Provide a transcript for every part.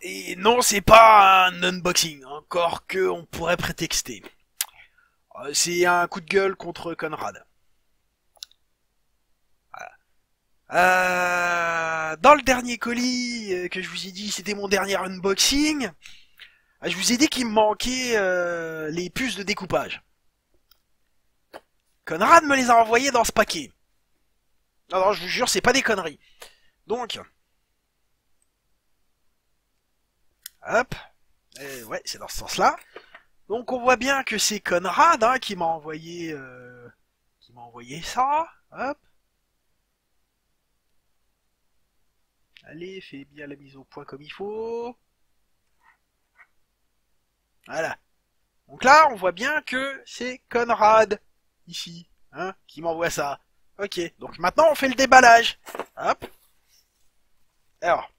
Et non, c'est pas un unboxing, encore que on pourrait prétexter. C'est un coup de gueule contre Conrad. Dans le dernier colis que je vous ai dit, c'était mon dernier unboxing. Je vous ai dit qu'il me manquait les puces de découpage. Conrad me les a envoyées dans ce paquet. Non, je vous jure, c'est pas des conneries. Donc, hop, ouais, c'est dans ce sens-là. Donc, on voit bien que c'est Conrad qui m'a envoyé ça. Hop. Allez, fais bien la mise au point comme il faut. Voilà. Donc là, on voit bien que c'est Conrad, ici, qui m'envoie ça. Ok, donc maintenant on fait le déballage. Hop. Alors.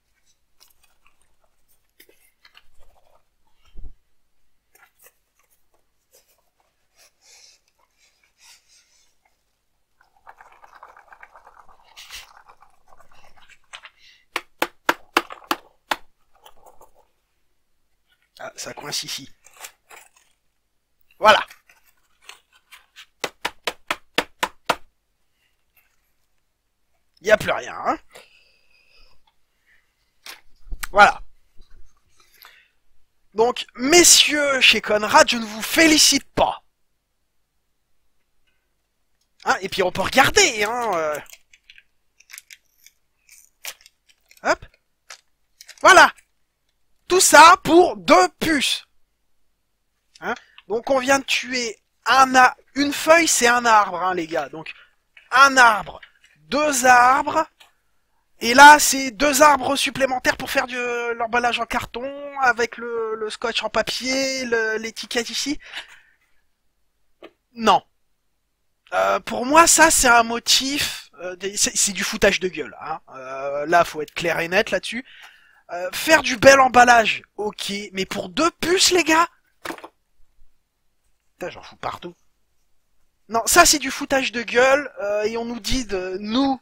Ah, ça coince ici. Voilà. Il n'y a plus rien, Voilà. Donc, messieurs, chez Conrad, je ne vous félicite pas. Et puis on peut regarder, Hop. Voilà. Tout ça pour 2 puces. Donc on vient de tuer une feuille, c'est un arbre, les gars. Donc, un arbre, 2 arbres. Et là, c'est 2 arbres supplémentaires pour faire l'emballage en carton, avec le scotch en papier, l'étiquette ici. Non. Pour moi, ça, c'est un motif... c'est du foutage de gueule. Là, faut être clair et net là-dessus. Faire du bel emballage, ok. Mais pour 2 puces, les gars... Putain, j'en fous partout. Non, ça, c'est du foutage de gueule. Et on nous dit, nous,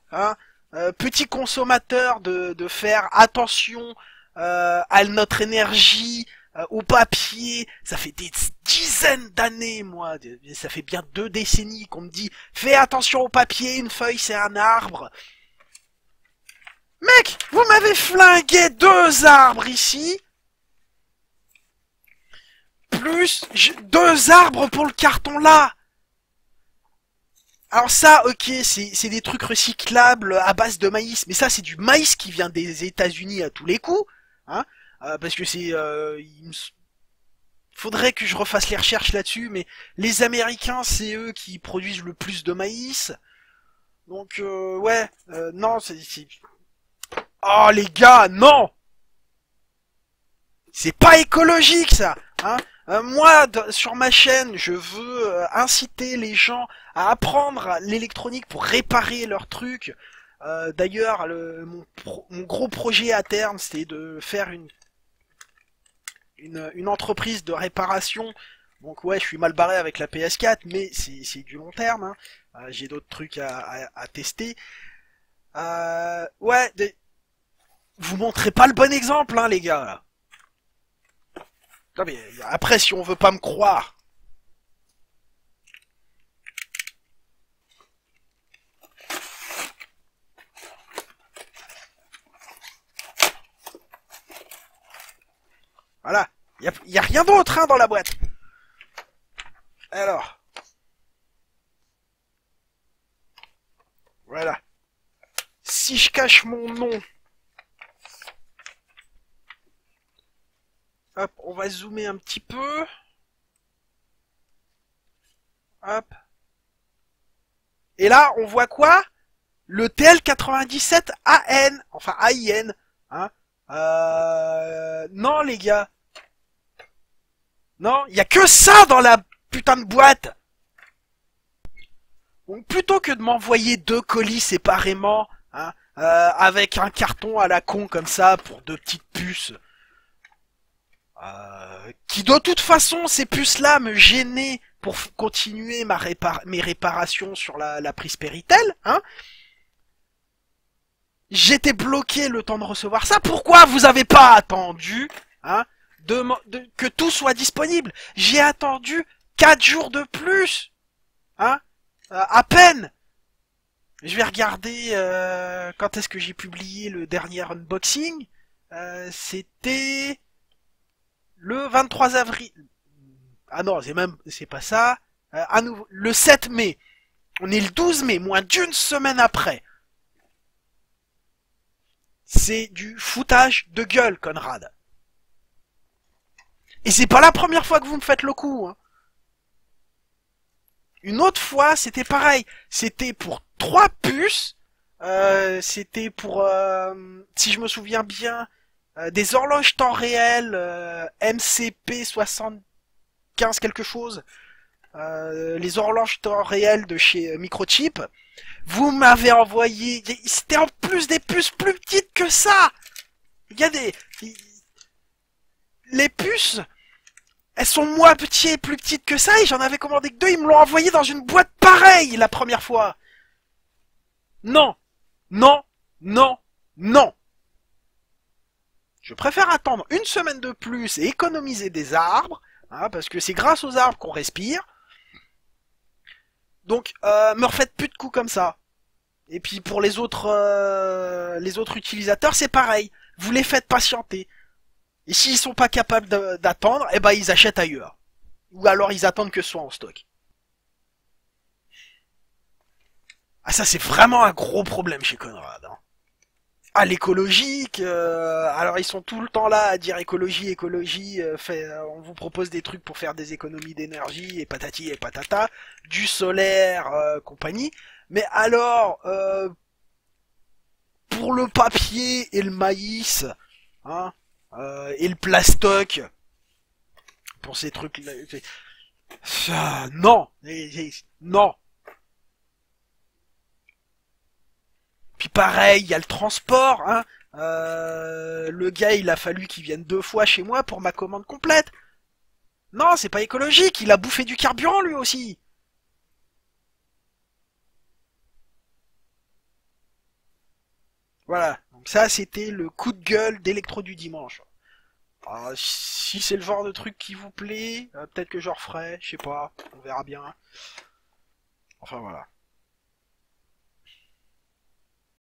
petits consommateurs, de faire attention à notre énergie, au papier. Ça fait des dizaines d'années, moi, ça fait bien 2 décennies qu'on me dit fais attention au papier, une feuille c'est un arbre. Mec, vous m'avez flingué 2 arbres ici, plus 2 arbres pour le carton là. Alors ça, ok, c'est des trucs recyclables à base de maïs, mais ça c'est du maïs qui vient des États-Unis à tous les coups, parce que faudrait que je refasse les recherches là-dessus, mais les Américains c'est eux qui produisent le plus de maïs, donc ouais, non, oh les gars, non, c'est pas écologique ça, moi, sur ma chaîne, je veux inciter les gens à apprendre l'électronique pour réparer leurs trucs. D'ailleurs, mon gros projet à terme, c'est de faire une entreprise de réparation. Donc ouais, je suis mal barré avec la PS4, mais c'est du long terme. J'ai d'autres trucs à tester. Ouais, vous montrez pas le bon exemple, les gars. Là. Non mais après, si on veut pas me croire. Voilà. Y a rien d'autre dans la boîte. Alors. Voilà. Si je cache mon nom. Hop, on va zoomer un petit peu. Hop. Et là, on voit quoi? Le TL97AN. Enfin, AIN. Non, les gars. Non, il y a que ça dans la putain de boîte. Donc, plutôt que de m'envoyer 2 colis séparément, avec un carton à la con comme ça pour 2 petites puces, qui de toute façon, ces puces-là me gênaient pour continuer mes réparations sur la prise Péritel, J'étais bloqué le temps de recevoir ça. Pourquoi vous avez pas attendu, hein, que tout soit disponible? J'ai attendu 4 jours de plus, hein, à peine. Je vais regarder quand est-ce que j'ai publié le dernier unboxing. C'était le 23 avril. Ah non, c'est pas ça. À nouveau, le 7 mai. On est le 12 mai, moins d'une semaine après. C'est du foutage de gueule, Conrad. Et c'est pas la première fois que vous me faites le coup, hein. Une autre fois, c'était pareil. C'était pour 3 puces. C'était pour, si je me souviens bien, des horloges temps réel MCP 75 quelque chose. Les horloges temps réel de chez Microchip. Vous m'avez envoyé... C'était en plus des puces plus petites que ça. Regardez. Les puces... Elles sont moitié plus petites que ça et j'en avais commandé que 2, ils me l'ont envoyé dans une boîte pareille la première fois. Non, non, non, non. Je préfère attendre une semaine de plus et économiser des arbres, hein, parce que c'est grâce aux arbres qu'on respire. Donc, me refaites plus de coups comme ça. Et puis pour les autres utilisateurs, c'est pareil. Vous les faites patienter. Et s'ils sont pas capables d'attendre, eh ben ils achètent ailleurs. Ou alors ils attendent que ce soit en stock. Ah ça c'est vraiment un gros problème chez Conrad. Hein. Ah l'écologique, alors ils sont tout le temps là à dire écologie, écologie, on vous propose des trucs pour faire des économies d'énergie et patati et patata, du solaire, compagnie. Mais alors, pour le papier et le maïs, hein, et le plastoc, pour ces trucs-là. Non, non. Puis pareil, il y a le transport, hein. Le gars, il a fallu qu'il vienne 2 fois chez moi pour ma commande complète. Non, c'est pas écologique, il a bouffé du carburant lui aussi. Voilà, donc ça c'était le coup de gueule d'Electro du dimanche. Ah, si c'est le genre de truc qui vous plaît, peut-être que je referai, je sais pas, on verra bien. Enfin voilà.